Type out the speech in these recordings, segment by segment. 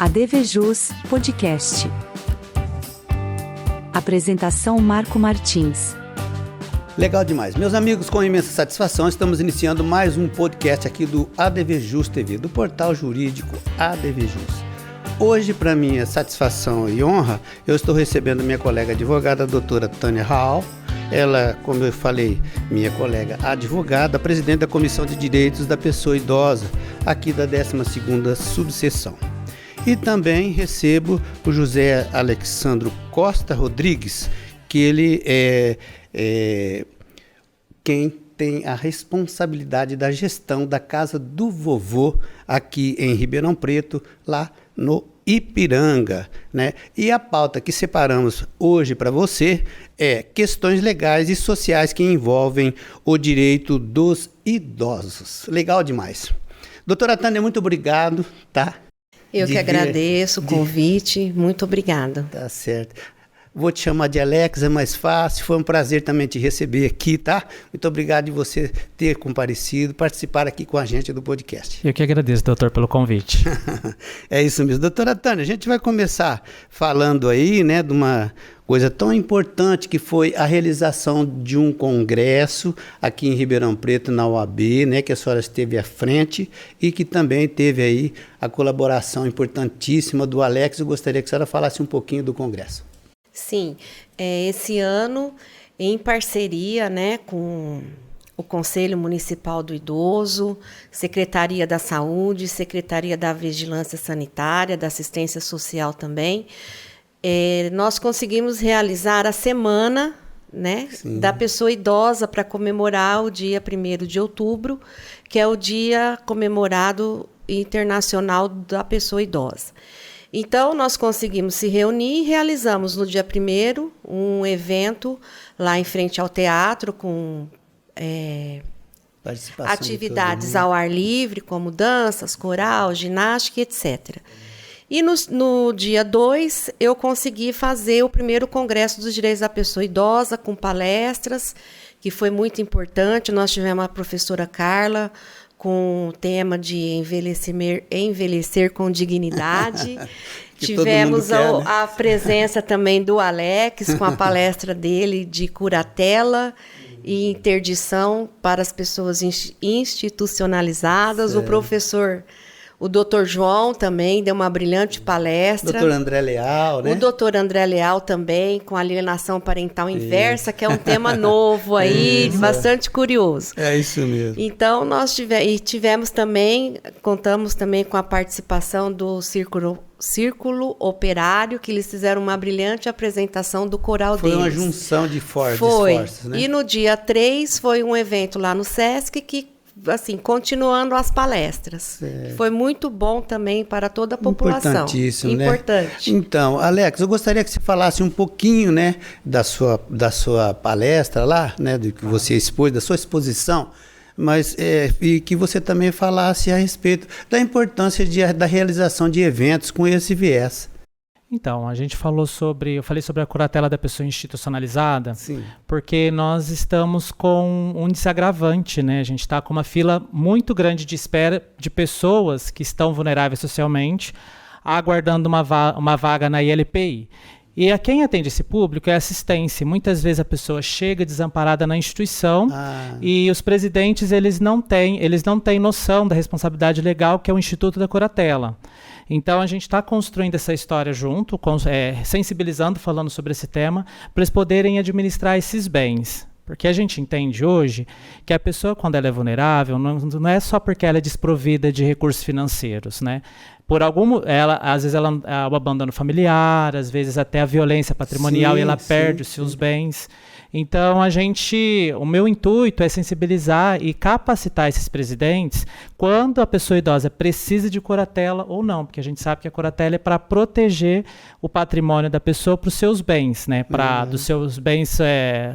ADVJus Podcast. Apresentação Marco Martins. Legal demais. Meus amigos, com imensa satisfação, estamos iniciando mais um podcast aqui do ADVJus TV, do portal jurídico ADVJus. Hoje, para minha satisfação e honra, eu estou recebendo minha colega advogada, a doutora Tânia Raal. Ela, como eu falei, minha colega advogada, presidente da Comissão de Direitos da Pessoa Idosa, aqui da 12ª subseção. E também recebo o José Alexandro Costa Rodrigues, que ele é quem tem a responsabilidade da gestão da Casa do Vovô aqui em Ribeirão Preto, lá no Ipiranga, né? E a pauta que separamos hoje para você é questões legais e sociais que envolvem o direito dos idosos. Legal demais. Doutora Tânia, muito obrigado, tá? Eu que agradeço o convite, muito obrigada. Tá certo. Vou te chamar de Alex, é mais fácil. Foi um prazer também te receber aqui, tá? Muito obrigado de você ter comparecido, participar aqui com a gente do podcast. Eu que agradeço, doutor, pelo convite. É isso mesmo. Doutora Tânia, a gente vai começar falando aí, né, de uma coisa tão importante que foi a realização de um congresso aqui em Ribeirão Preto, na OAB, né, que a senhora esteve à frente e que também teve aí a colaboração importantíssima do Alex. Eu gostaria que a senhora falasse um pouquinho do congresso. Sim, esse ano, em parceria, né, com o Conselho Municipal do Idoso, Secretaria da Saúde, Secretaria da Vigilância Sanitária, da Assistência Social também, nós conseguimos realizar a semana, né, da pessoa idosa para comemorar o dia 1º de outubro, que é o dia comemorado internacional da pessoa idosa. Então, nós conseguimos se reunir e realizamos no dia 1º um evento lá em frente ao teatro com atividades ao ar livre, como danças, coral, ginástica, etc. E no dia 2, eu consegui fazer o primeiro Congresso dos Direitos da Pessoa Idosa, com palestras, que foi muito importante. Nós tivemos a professora Carla, com o tema de envelhecer com dignidade. Tivemos a presença também do Alex, com a palestra dele de curatela e interdição para as pessoas institucionalizadas. Certo. O doutor João também deu uma brilhante palestra. Doutor André Leal, né? O doutor André Leal também, com alienação parental inversa, que é um tema novo aí, bastante curioso. É isso mesmo. Então, nós tivemos também, contamos também com a participação do Círculo Operário, que eles fizeram uma brilhante apresentação do coral deles. Foi uma junção de esforços, né? E no dia 3 foi um evento lá no Sesc que, assim, continuando as palestras. Foi muito bom também para toda a população. Importantíssimo, importante. Né? Então, Alex, eu gostaria que você falasse um pouquinho, né, da sua palestra lá, né, do que você expôs, da sua exposição, mas e que você também falasse a respeito da importância da realização de eventos com esse viés. Então, eu falei sobre a curatela da pessoa institucionalizada. Sim. Porque nós estamos com um desagravante, né? A gente está com uma fila muito grande de espera de pessoas que estão vulneráveis socialmente, aguardando uma vaga na ILPI. E a quem atende esse público é assistência. Muitas vezes a pessoa chega desamparada na instituição e os presidentes eles não têm noção da responsabilidade legal que é o Instituto da Curatela. Então, a gente está construindo essa história junto, sensibilizando, falando sobre esse tema, para eles poderem administrar esses bens. Porque a gente entende hoje que a pessoa, quando ela é vulnerável, não é só porque ela é desprovida de recursos financeiros, né? Às vezes ela o abandono familiar, às vezes até a violência patrimonial, e ela perde os seus bens. Então, o meu intuito é sensibilizar e capacitar esses presidentes quando a pessoa idosa precisa de curatela ou não, porque a gente sabe que a curatela é para proteger o patrimônio da pessoa para os seus bens, né, dos seus bens,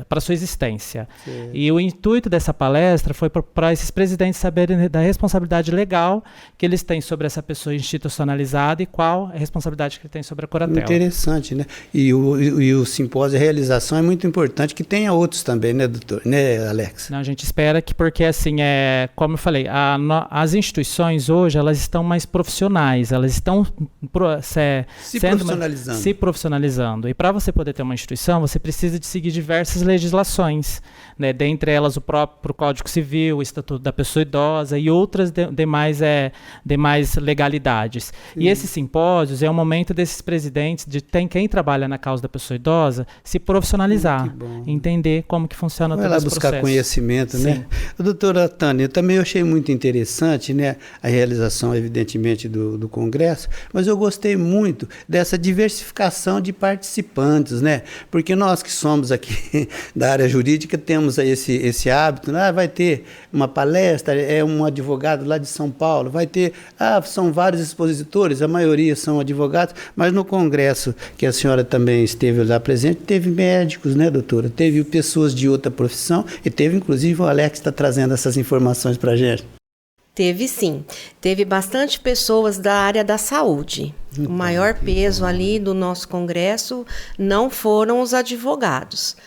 para a sua existência. Sim. E o intuito dessa palestra foi para esses presidentes saberem da responsabilidade legal que eles têm sobre essa pessoa institucionalizada e qual a responsabilidade que ele tem sobre a curatela. Interessante, né? E o simpósio, a realização é muito importante, que que tenha outros também, né, doutor? Né, Alex? Não, a gente espera que, porque assim, como eu falei, as instituições hoje, elas estão mais profissionais, elas estão se profissionalizando. E para você poder ter uma instituição, você precisa de seguir diversas legislações, né? Dentre elas o próprio Código Civil, o Estatuto da Pessoa Idosa e outras demais legalidades. Sim. E esses simpósios é o momento desses presidentes, quem trabalha na causa da pessoa idosa, se profissionalizar, entender como que funciona todo esse processo. Vai lá buscar conhecimento, né? Doutora Tânia, também eu achei muito interessante, né, a realização, evidentemente, do Congresso, mas eu gostei muito dessa diversificação de participantes, né? Porque nós que somos aqui da área jurídica temos aí esse hábito, né? Vai ter uma palestra, um advogado lá de São Paulo, vai ter, são vários expositores, a maioria são advogados, mas no Congresso, que a senhora também esteve lá presente, teve médicos, né, doutora? Teve pessoas de outra profissão e teve, inclusive, o Alex está trazendo essas informações para a gente. Teve sim. Teve bastante pessoas da área da saúde. O maior peso ali do nosso congresso não foram os advogados,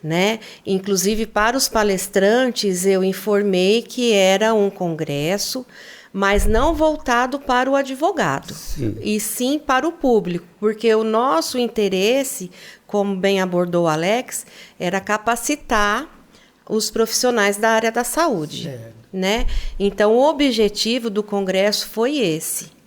né? Inclusive, para os palestrantes, eu informei que era um congresso, mas não voltado para o advogado, e sim para o público, porque o nosso interesse, como bem abordou o Alex, era capacitar os profissionais da área da saúde, né? Então, o objetivo do congresso foi esse.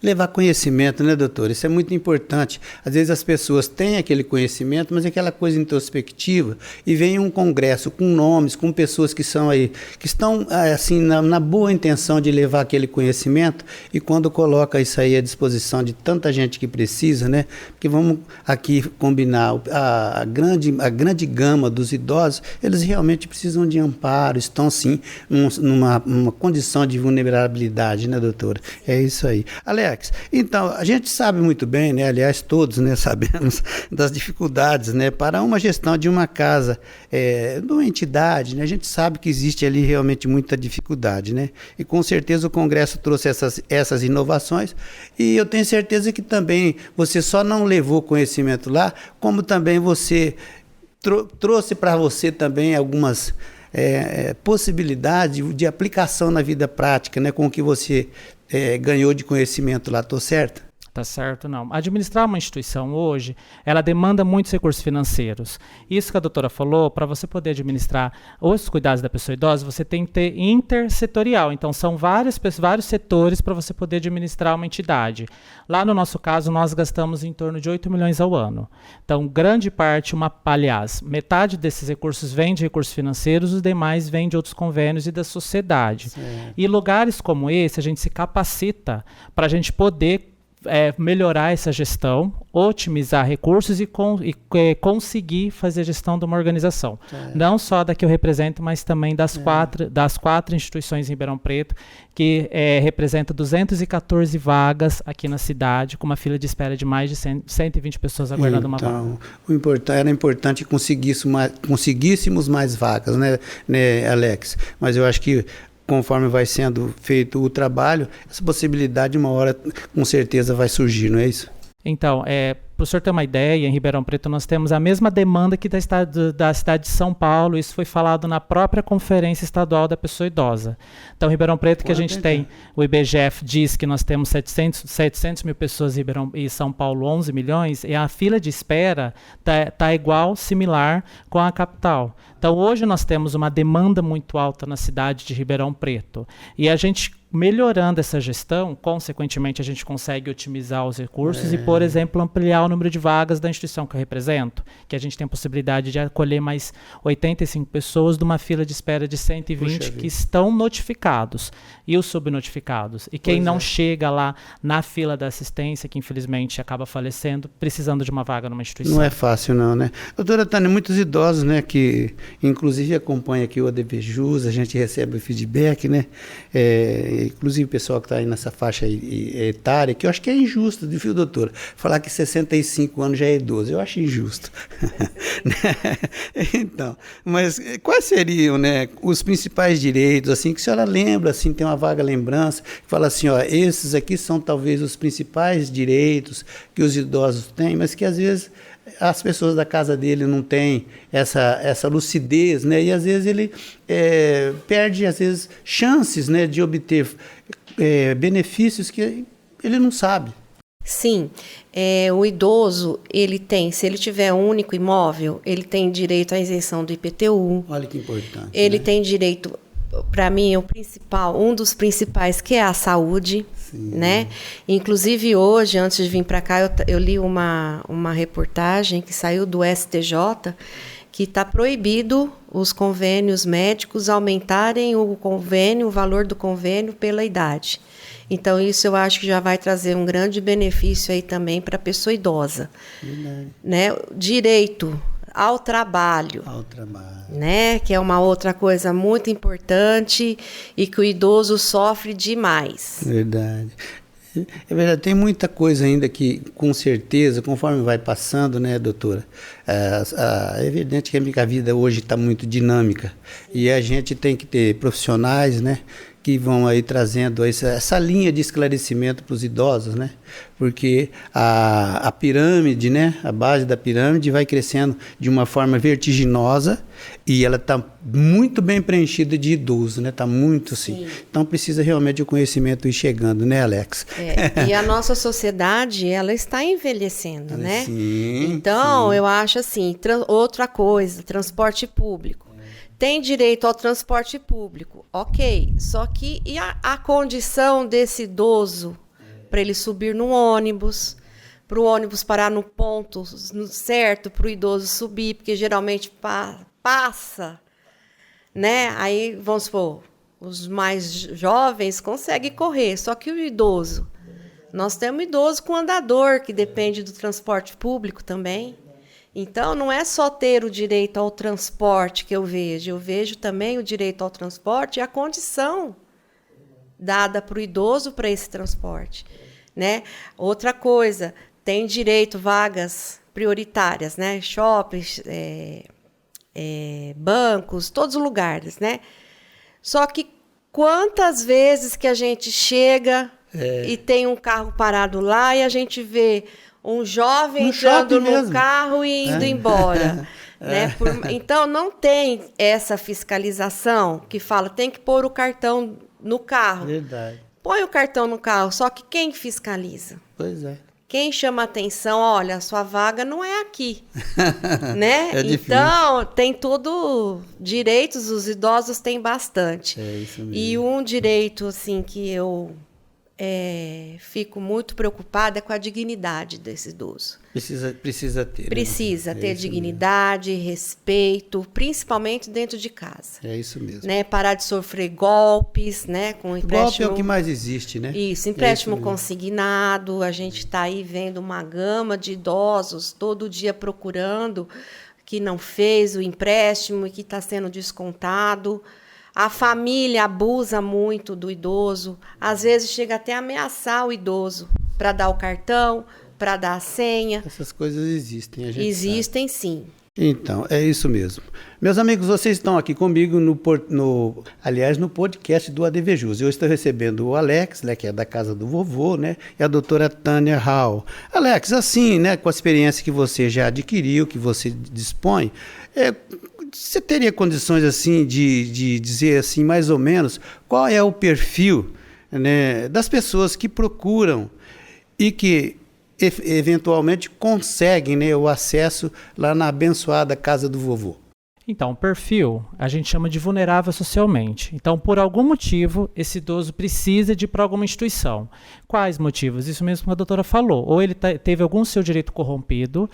Levar conhecimento, né, doutor? Isso é muito importante. Às vezes as pessoas têm aquele conhecimento, mas é aquela coisa introspectiva, e vem um congresso com nomes, com pessoas que são aí, que estão assim na boa intenção de levar aquele conhecimento, e quando coloca isso aí à disposição de tanta gente que precisa, né? Porque vamos aqui combinar a grande gama dos idosos, eles realmente precisam de amparo, estão sim numa condição de vulnerabilidade, né, doutora? É isso aí. Alex, então, a gente sabe muito bem, né, aliás, todos, né, sabemos das dificuldades, né, para uma gestão de uma casa, de uma entidade, né, a gente sabe que existe ali realmente muita dificuldade, né, e com certeza o Congresso trouxe essas inovações, e eu tenho certeza que também você só não levou conhecimento lá, como também você trouxe para você também algumas possibilidades de aplicação na vida prática, né, com o que você ganhou de conhecimento lá, estou certo? Tá certo, não. Administrar uma instituição hoje, ela demanda muitos recursos financeiros. Isso que a doutora falou, para você poder administrar os cuidados da pessoa idosa, você tem que ter intersetorial. Então, são vários setores para você poder administrar uma entidade. Lá no nosso caso, nós gastamos em torno de 8 milhões ao ano. Então, grande parte, aliás, metade desses recursos vem de recursos financeiros, os demais vêm de outros convênios e da sociedade. E lugares como esse, a gente se capacita para a gente poder melhorar essa gestão, otimizar recursos e conseguir fazer a gestão de uma organização. Não só da que eu represento, mas também das quatro instituições em Ribeirão Preto, que representa 214 vagas aqui na cidade, com uma fila de espera de mais de 120 pessoas aguardando uma vaga. Era importante que conseguíssemos mais vagas, né, Alex? Mas eu acho que conforme vai sendo feito o trabalho, essa possibilidade uma hora com certeza vai surgir, não é isso? Então, para o senhor ter uma ideia, em Ribeirão Preto nós temos a mesma demanda que da cidade de São Paulo. Isso foi falado na própria Conferência Estadual da Pessoa Idosa. Então, Ribeirão Preto, que a gente tem, o IBGF diz que nós temos 700 mil pessoas e São Paulo 11 milhões, e a fila de espera está igual, similar com a capital. Então, hoje nós temos uma demanda muito alta na cidade de Ribeirão Preto. E a gente, melhorando essa gestão, consequentemente, a gente consegue otimizar os recursos e, por exemplo, ampliar o número de vagas da instituição que eu represento, que a gente tem a possibilidade de acolher mais 85 pessoas de uma fila de espera de 120 que estão notificados, e os subnotificados. E quem não chega lá na fila da assistência, que infelizmente acaba falecendo, precisando de uma vaga numa instituição. Não é fácil não, né? Doutora Tânia, muitos idosos, né, que inclusive acompanha aqui o ADVJus, a gente recebe o feedback, né? Inclusive o pessoal que está aí nessa faixa etária, que eu acho que é injusto, viu, doutora? Falar que 65 anos já é idoso, eu acho injusto. Então, mas quais seriam, né, os principais direitos, assim, que a senhora lembra, assim, tem uma vaga lembrança, que fala assim, ó, esses aqui são talvez os principais direitos que os idosos têm, mas que às vezes as pessoas da casa dele não têm essa lucidez, né? E às vezes ele perde, às vezes, chances, né, de obter benefícios que ele não sabe. Sim, o idoso, se ele tiver um único imóvel, ele tem direito à isenção do IPTU. Olha que importante. Ele né? tem direito, para mim, um dos principais, que é a saúde. Sim. Né? Inclusive hoje, antes de vir para cá, eu li uma reportagem que saiu do STJ, que está proibido os convênios médicos aumentarem o valor do convênio pela idade. Então, isso eu acho que já vai trazer um grande benefício aí também para a pessoa idosa. Né? Direito ao trabalho. Né? Que é uma outra coisa muito importante e que o idoso sofre demais. Verdade. É verdade, tem muita coisa ainda que, com certeza, conforme vai passando, né, doutora? É evidente que a vida hoje está muito dinâmica e a gente tem que ter profissionais, né, que vão aí trazendo essa linha de esclarecimento para os idosos, né? Porque a pirâmide, né, a base da pirâmide vai crescendo de uma forma vertiginosa e ela está muito bem preenchida de idosos, né? Está muito assim. Então precisa realmente o conhecimento ir chegando, né, Alex? E a nossa sociedade, ela está envelhecendo, né? Sim, então, sim. eu acho assim, outra coisa, transporte público. Tem direito ao transporte público, ok. Só que e a condição desse idoso para ele subir no ônibus, para o ônibus parar no ponto certo, para o idoso subir, porque geralmente passa, né? Aí, vamos supor, os mais jovens conseguem correr, só que o idoso, nós temos idoso com andador, que depende do transporte público também. Então, não é só ter o direito ao transporte que eu vejo também o direito ao transporte e a condição dada para o idoso para esse transporte, né? Outra coisa, tem direito vagas prioritárias, né? Shoppings, bancos, todos os lugares, né? Só que quantas vezes que a gente chega e tem um carro parado lá e a gente vê um jovem entrando no carro e indo embora. Né? Então, não tem essa fiscalização que fala tem que pôr o cartão no carro. Verdade. Põe o cartão no carro, só que quem fiscaliza? Pois é. Quem chama atenção, olha, a sua vaga não é aqui. Né? É difícil. Então, tem tudo, direitos, os idosos têm bastante. É isso mesmo. E um direito, assim, que eu fico muito preocupada com a dignidade desse idoso. Precisa ter. Precisa ter isso dignidade, respeito, principalmente dentro de casa. É isso mesmo. Né? Parar de sofrer golpes, né? Com empréstimo. Golpe é o que mais existe, né? Isso, empréstimo consignado. A gente está aí vendo uma gama de idosos todo dia procurando que não fez o empréstimo e que está sendo descontado. A família abusa muito do idoso, às vezes chega até a ameaçar o idoso para dar o cartão, para dar a senha. Essas coisas existem, a gente Existem, sabe. Sim. Então, é isso mesmo. Meus amigos, vocês estão aqui comigo no podcast do ADVJus. Eu estou recebendo o Alex, né, que é da casa do vovô, né, e a doutora Tânia Hall. Alex, assim, né, com a experiência que você já adquiriu, que você dispõe, você teria condições assim de dizer assim mais ou menos qual é o perfil, né, das pessoas que procuram e que eventualmente conseguem, né, o acesso lá na abençoada casa do vovô? Então, o perfil a gente chama de vulnerável socialmente. Então, por algum motivo, esse idoso precisa de ir para alguma instituição. Quais motivos? Isso mesmo que a doutora falou. Ou ele teve algum seu direito corrompido,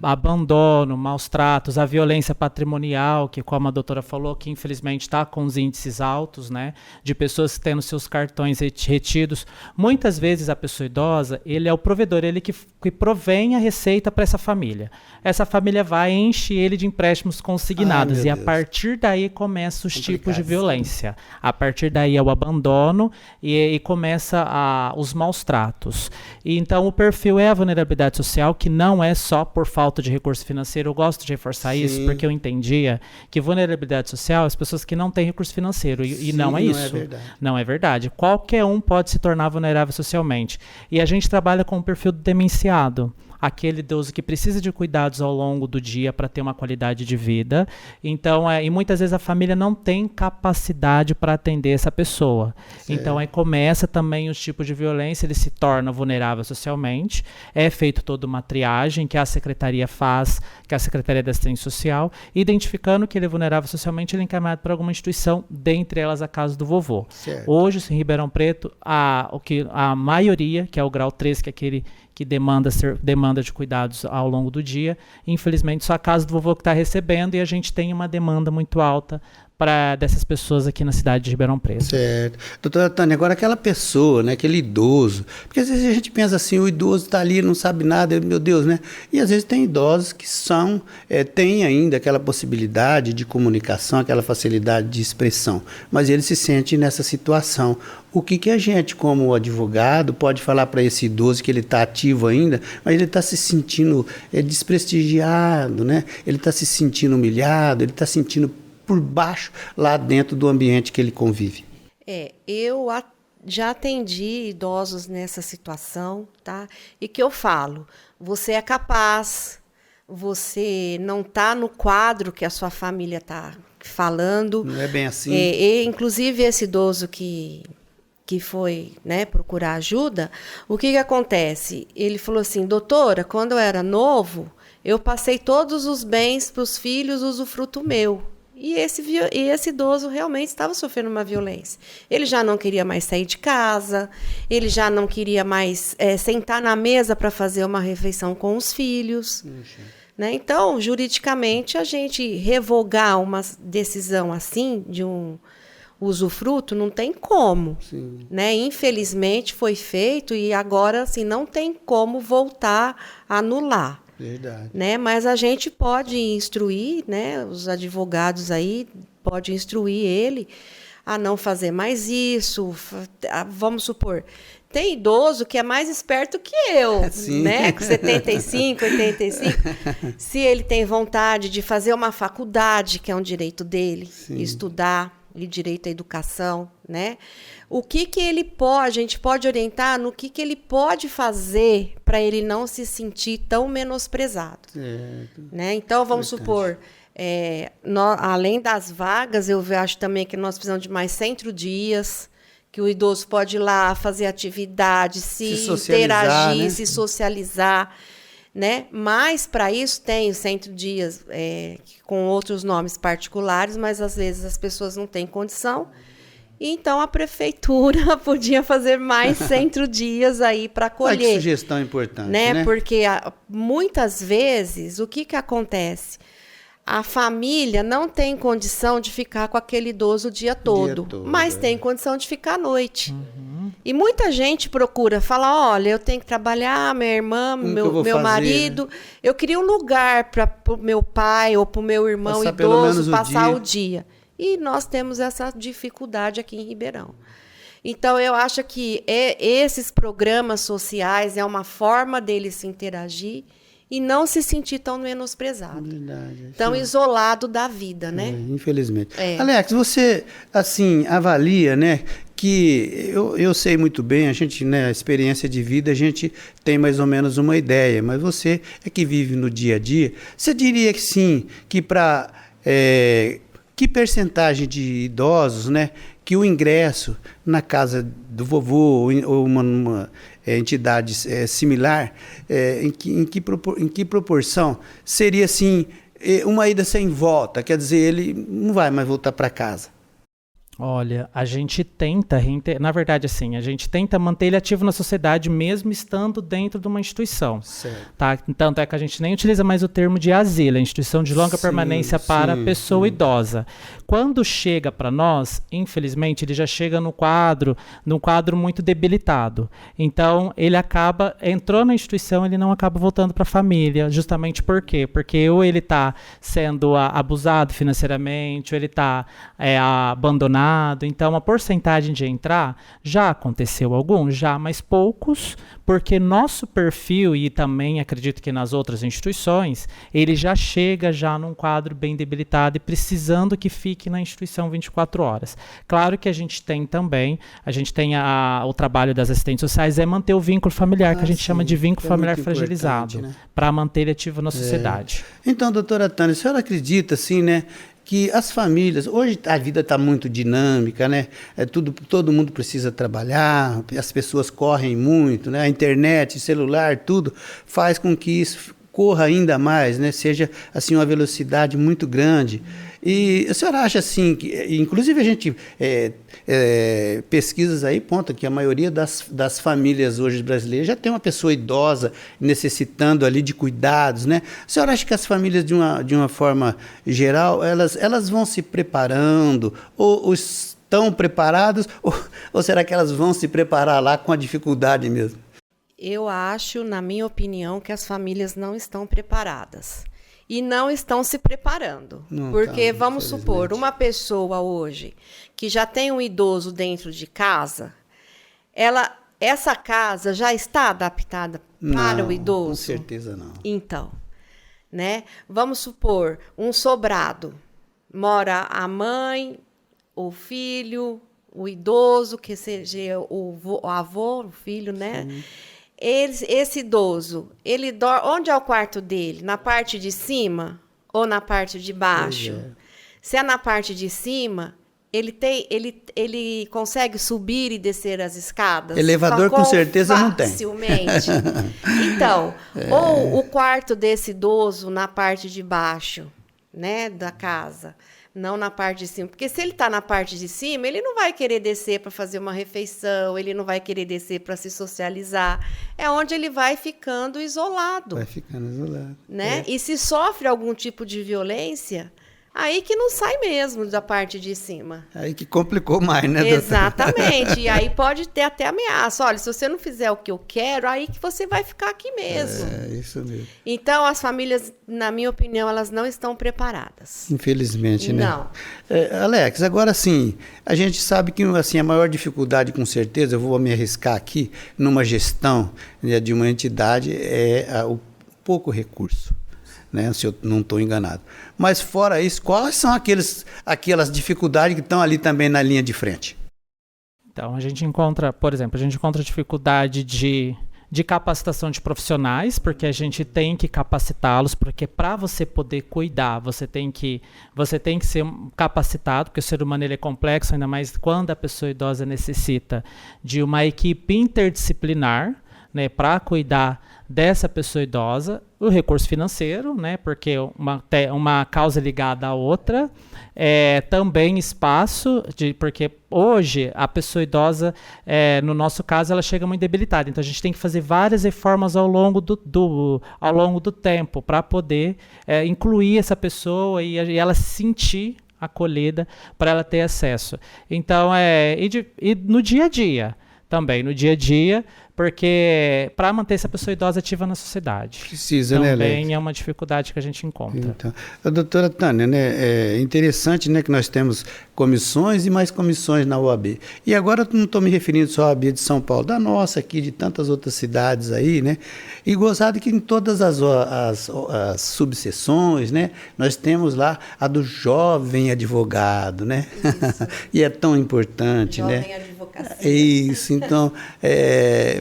abandono, maus tratos, a violência patrimonial, que como a doutora falou, que infelizmente está com os índices altos, né, de pessoas tendo seus cartões retidos. Muitas vezes a pessoa idosa, ele é o provedor, ele que provém a receita para essa família. Essa família vai e enche ele de empréstimos consignados e a partir daí começam os tipos de violência. A partir daí é o abandono e começa os maus tratos. E então o perfil é a vulnerabilidade social, que não é só por falta de recurso financeiro. Eu gosto de reforçar isso porque eu entendia que vulnerabilidade social é as pessoas que não têm recurso financeiro e não é isso. Não é verdade. Qualquer um pode se tornar vulnerável socialmente. E a gente trabalha com o perfil do demenciado. aquele idoso que precisa de cuidados ao longo do dia para ter uma qualidade de vida. Então, e muitas vezes a família não tem capacidade para atender essa pessoa. Certo. Então, aí começa também os tipos de violência, ele se torna vulnerável socialmente, é feito toda uma triagem que a secretaria faz, que a Secretaria da Assistência Social, identificando que ele é vulnerável socialmente, ele é encaminhado para alguma instituição, dentre elas a casa do vovô. Certo. Hoje, em Ribeirão Preto, a maioria, que é o grau 3, que é aquele que demanda de cuidados ao longo do dia, infelizmente só a casa do vovô que está recebendo, e a gente tem uma demanda muito alta dessas pessoas aqui na cidade de Ribeirão Preto. Certo. Doutora Tânia, agora aquela pessoa, né, aquele idoso, porque às vezes a gente pensa assim, o idoso está ali, não sabe nada, meu Deus, né? E às vezes tem idosos que têm ainda aquela possibilidade de comunicação, aquela facilidade de expressão, mas ele se sente nessa situação. O que a gente, como advogado, pode falar para esse idoso que ele está ativo ainda, mas ele está se sentindo desprestigiado, né? Ele está se sentindo humilhado, ele está se sentindo por baixo lá dentro do ambiente que ele convive? Eu já atendi idosos nessa situação, tá? E que eu falo, você é capaz, você não está no quadro que a sua família está falando. Não é bem assim? Inclusive, esse idoso que foi, né, procurar ajuda, o que acontece? Ele falou assim, doutora, quando eu era novo, eu passei todos os bens para os filhos, usufruto meu. E esse idoso realmente estava sofrendo uma violência. Ele já não queria mais sair de casa, ele já não queria mais sentar na mesa para fazer uma refeição com os filhos. Né? Então, juridicamente, a gente revogar uma decisão assim, de um usufruto, não tem como. Né? Infelizmente, foi feito e agora assim, não tem como voltar a anular. Verdade. Né? Mas a gente pode instruir, né? Os advogados aí podem instruir ele a não fazer mais isso. Vamos supor, tem idoso que é mais esperto que eu, né? Com 75, 85. Se ele tem vontade de fazer uma faculdade, que é um direito dele, estudar, e direito à educação, né? O que ele pode, a gente pode orientar no que ele pode fazer para ele não se sentir tão menosprezado. Né? Então, vamos supor, além das vagas, eu acho também que nós precisamos de mais centro-dias, que o idoso pode ir lá fazer atividade, se interagir, né? Se socializar. Né? Mas, para isso, tem o centro-dias com outros nomes particulares, mas, às vezes, as pessoas não têm condição. Então, a prefeitura podia fazer mais centro-dias aí para acolher. Que sugestão importante, né? Porque, muitas vezes, o que acontece? A família não tem condição de ficar com aquele idoso o dia todo, mas tem condição de ficar à noite. E muita gente procura, fala, olha, eu tenho que trabalhar, minha irmã, meu marido, eu queria um lugar para o meu pai ou para o meu irmão idoso passar o dia. E nós temos essa dificuldade aqui em Ribeirão. Então, eu acho que esses programas sociais é uma forma dele se interagir e não se sentir tão menosprezado. Verdade, tão isolado da vida, né? Infelizmente. Alex, você, assim, avalia, né, que eu sei muito bem, a gente, né, a experiência de vida, a gente tem mais ou menos uma ideia, mas você é que vive no dia a dia, você diria que sim, que que percentagem de idosos, né, que o ingresso na casa do vovô ou uma entidade similar, em que proporção seria assim, uma ida sem volta, quer dizer, ele não vai mais voltar para casa? Olha, a gente tenta, na verdade, assim, a gente tenta manter ele ativo na sociedade mesmo estando dentro de uma instituição. Certo. Tá? Tanto é que a gente nem utiliza mais o termo de asilo, instituição de longa permanência para pessoa idosa. Quando chega para nós, infelizmente, ele já chega num quadro muito debilitado. Então, ele entrou na instituição, ele não acaba voltando para a família, justamente por quê? Porque ou ele está sendo abusado financeiramente, ou ele está abandonado pensionado. Então, a porcentagem de entrar, já aconteceu alguns, já, mas poucos, porque nosso perfil, e também acredito que nas outras instituições, ele já chega já num quadro bem debilitado e precisando que fique na instituição 24 horas. Claro que a gente tem também, o trabalho das assistentes sociais é manter o vínculo familiar, que a gente chama de vínculo familiar fragilizado, né? Para manter ele ativo na sociedade. Então, doutora Tânia, a senhora acredita, assim, né, que as famílias, hoje a vida está muito dinâmica, né? Todo mundo precisa trabalhar, as pessoas correm muito, né? A internet, celular, tudo faz com que isso corra ainda mais, né? Seja assim uma velocidade muito grande. E a senhora acha assim, que, inclusive a gente pesquisas aí apontam que a maioria das famílias hoje brasileiras já tem uma pessoa idosa necessitando ali de cuidados, né? A senhora acha que as famílias de uma forma geral, elas vão se preparando ou estão preparadas ou será que elas vão se preparar lá com a dificuldade mesmo? Eu acho, na minha opinião, que as famílias não estão preparadas. E não estão se preparando. Porque, vamos supor, uma pessoa hoje que já tem um idoso dentro de casa, essa casa já está adaptada para o idoso? Com certeza não. Então, né? Vamos supor, um sobrado. Mora a mãe, o filho, o idoso, que seja o avô, o filho, né? Sim. Esse idoso, ele dorme. Onde é o quarto dele? Na parte de cima ou na parte de baixo? Se é na parte de cima, ele consegue subir e descer as escadas? Elevador com certeza não tem. Facilmente. Então, ou o quarto desse idoso na parte de baixo, né, da casa. Não na parte de cima. Porque se ele está na parte de cima, ele não vai querer descer para fazer uma refeição, ele não vai querer descer para se socializar. É onde ele vai ficando isolado. Vai ficando isolado. Né? E se sofre algum tipo de violência, aí que não sai mesmo da parte de cima. Aí que complicou mais, né, doutora? Exatamente. E aí pode ter até ameaça. Olha, se você não fizer o que eu quero, aí que você vai ficar aqui mesmo. É, isso mesmo. Então, as famílias, na minha opinião, elas não estão preparadas. Infelizmente, né? Não. Alex, agora sim, a gente sabe que assim, a maior dificuldade, com certeza, eu vou me arriscar aqui, numa gestão, né, de uma entidade, é o pouco recurso. Né, se eu não estou enganado. Mas fora isso, quais são aquelas dificuldades que estão ali também na linha de frente? Então, a gente encontra, por exemplo, dificuldade de capacitação de profissionais, porque a gente tem que capacitá-los, porque para você poder cuidar, você tem que ser capacitado, porque o ser humano ele é complexo, ainda mais quando a pessoa idosa necessita de uma equipe interdisciplinar, né, para cuidar dessa pessoa idosa, o recurso financeiro, né, porque uma causa ligada à outra, também espaço, porque hoje a pessoa idosa, no nosso caso, ela chega muito debilitada, então a gente tem que fazer várias reformas ao longo do tempo para poder incluir essa pessoa e ela se sentir acolhida para ela ter acesso. Então, e no dia a dia, também, porque para manter essa pessoa idosa ativa na sociedade. Precisa, né, Alex? Também é uma dificuldade que a gente encontra. Então, a doutora Tânia, né, é interessante, né, que nós temos comissões e mais comissões na OAB. E agora eu não estou me referindo só à OAB de São Paulo, da nossa aqui, de tantas outras cidades aí, né? E gozado que em todas as subseções, né, nós temos lá a do jovem advogado, né? Isso. E é tão importante, jovem, né? Jovem advocacia. Isso, então,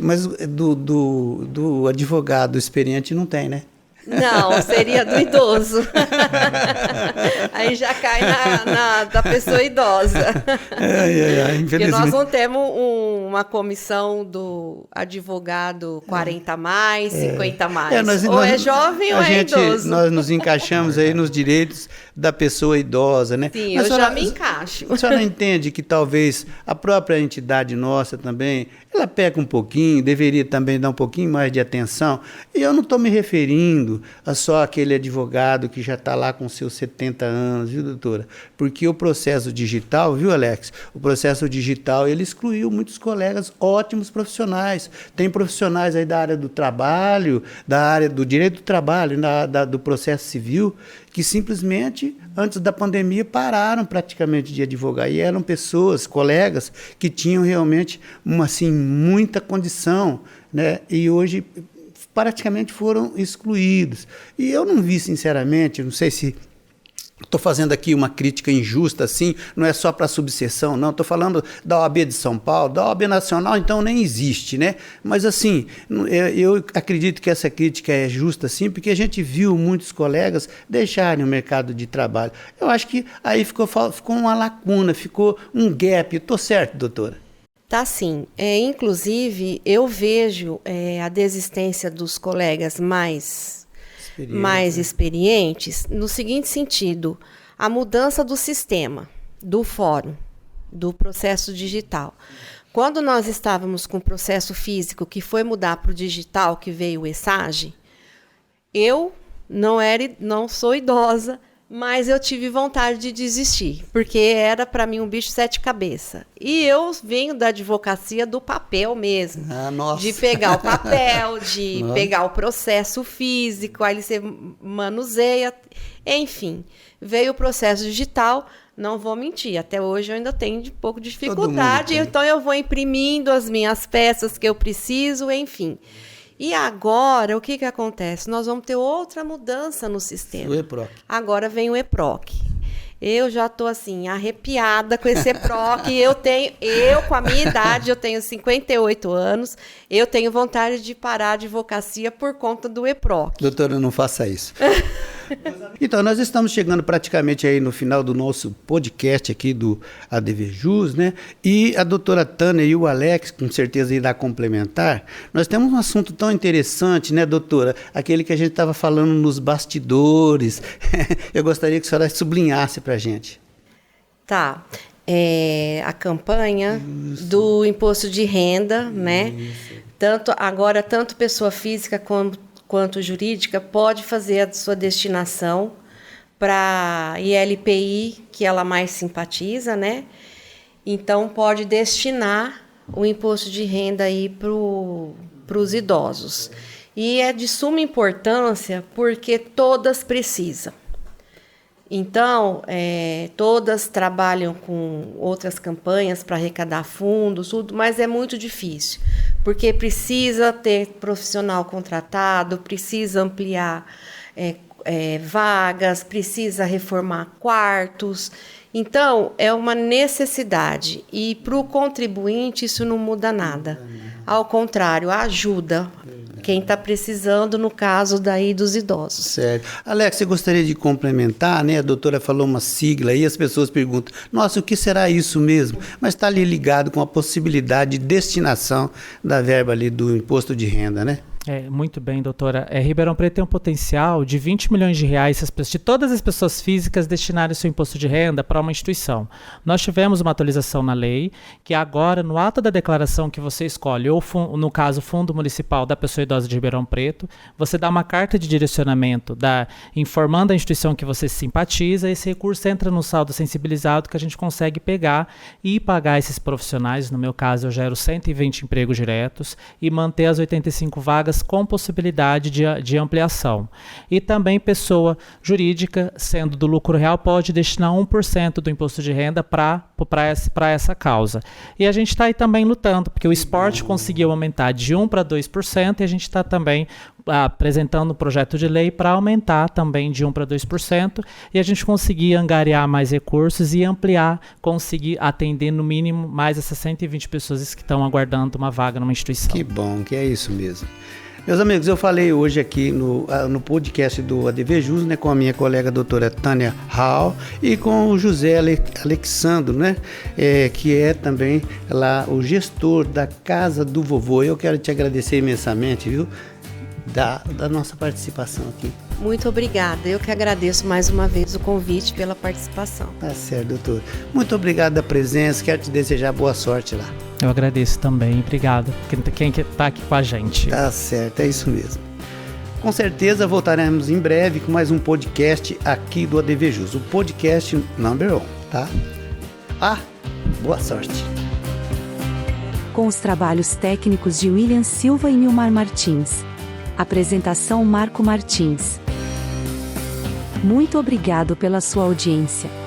mas do advogado experiente não tem, né? Não, seria do idoso. Aí já cai da pessoa idosa. Porque nós não temos uma comissão do advogado 40 mais, 50 mais. Ou é jovem ou é idoso. Nós nos encaixamos aí nos direitos da pessoa idosa, né? Sim, mas eu já me encaixo. A senhora entende que talvez a própria entidade nossa também, ela peca um pouquinho, deveria também dar um pouquinho mais de atenção. E eu não estou me referindo excluindo só aquele advogado que já está lá com seus 70 anos, viu, doutora? Porque o processo digital, viu, Alex? O processo digital, ele excluiu muitos colegas ótimos profissionais. Tem profissionais aí da área do trabalho, da área do direito do trabalho, do processo civil, que simplesmente, antes da pandemia, pararam praticamente de advogar. E eram pessoas, colegas, que tinham realmente muita condição, né? E hoje praticamente foram excluídos. E eu não vi, sinceramente, não sei se estou fazendo aqui uma crítica injusta, assim, não é só para a subseção, não. Estou falando da OAB de São Paulo, da OAB Nacional, então nem existe, né? Mas, assim, eu acredito que essa crítica é justa, sim, porque a gente viu muitos colegas deixarem o mercado de trabalho. Eu acho que aí ficou uma lacuna, ficou um gap. Estou certo, doutora? Tá sim. Inclusive, eu vejo a desistência dos colegas mais experientes no seguinte sentido: a mudança do sistema, do fórum, do processo digital. Quando nós estávamos com o processo físico que foi mudar para o digital, que veio o ESAGE, eu não sou idosa, mas eu tive vontade de desistir, porque era para mim um bicho de 7 cabeças. E eu venho da advocacia do papel mesmo, de pegar o papel, de pegar o processo físico, aí você manuseia, enfim. Veio o processo digital, não vou mentir, até hoje eu ainda tenho um pouco de dificuldade, então eu vou imprimindo as minhas peças que eu preciso, enfim. E agora, o que acontece? Nós vamos ter outra mudança no sistema. O EPROC. Agora vem o EPROC. Eu já estou, assim, arrepiada com esse EPROC. Eu, com a minha idade, eu tenho 58 anos, eu tenho vontade de parar a advocacia por conta do EPROC. Doutora, não faça isso. Então, nós estamos chegando praticamente aí no final do nosso podcast aqui do ADVJus, né? E a doutora Tânia e o Alex, com certeza, irá complementar. Nós temos um assunto tão interessante, né, doutora? Aquele que a gente estava falando nos bastidores. Eu gostaria que a senhora sublinhasse para a gente. Tá. A campanha do imposto de renda, né? Tanto pessoa física quanto jurídica pode fazer a sua destinação para a ILPI, que ela mais simpatiza, né? Então, pode destinar o imposto de renda aí para os idosos. E é de suma importância porque todas precisam. Então, todas trabalham com outras campanhas para arrecadar fundos, tudo, mas é muito difícil, porque precisa ter profissional contratado, precisa ampliar vagas, precisa reformar quartos. Então, é uma necessidade. E para o contribuinte isso não muda nada. Ao contrário, ajuda quem está precisando, no caso daí dos idosos. Certo. Alex, você gostaria de complementar, né? A doutora falou uma sigla aí, as pessoas perguntam, nossa, o que será isso mesmo? Mas está ali ligado com a possibilidade de destinação da verba ali do imposto de renda, né? Muito bem, doutora. Ribeirão Preto tem um potencial de 20 milhões de reais de todas as pessoas físicas destinarem seu imposto de renda para uma instituição. Nós tivemos uma atualização na lei, que agora, no ato da declaração que você escolhe, ou no caso, Fundo Municipal da Pessoa Idosa de Ribeirão Preto, você dá uma carta de direcionamento informando a instituição que você simpatiza, e esse recurso entra no saldo sensibilizado que a gente consegue pegar e pagar esses profissionais. No meu caso, eu gero 120 empregos diretos e manter as 85 vagas com possibilidade de ampliação. E também pessoa jurídica, sendo do lucro real, pode destinar 1% do imposto de renda para essa causa. E a gente está aí também lutando, porque o esporte conseguiu aumentar de 1% para 2%, e a gente está também apresentando um projeto de lei para aumentar também de 1% para 2%, e a gente conseguir angariar mais recursos e ampliar, conseguir atender no mínimo mais essas 120 pessoas que estão aguardando uma vaga numa instituição. Que bom, que é isso mesmo. Meus amigos, eu falei hoje aqui no podcast do ADVJus, né, com a minha colega doutora Tânia Hall e com o José Alexandro, né, que é também lá o gestor da Casa do Vovô. Eu quero te agradecer imensamente, viu, da nossa participação aqui. Muito obrigada. Eu que agradeço mais uma vez o convite pela participação. Tá certo, doutor. Muito obrigado da presença. Quero te desejar boa sorte lá. Eu agradeço também. Obrigado. Quem está aqui com a gente. Tá certo, é isso mesmo. Com certeza voltaremos em breve com mais um podcast aqui do ADVJus, o podcast number 1, tá? Boa sorte! Com os trabalhos técnicos de William Silva e Nilmar Martins. Apresentação Marco Martins. Muito obrigado pela sua audiência.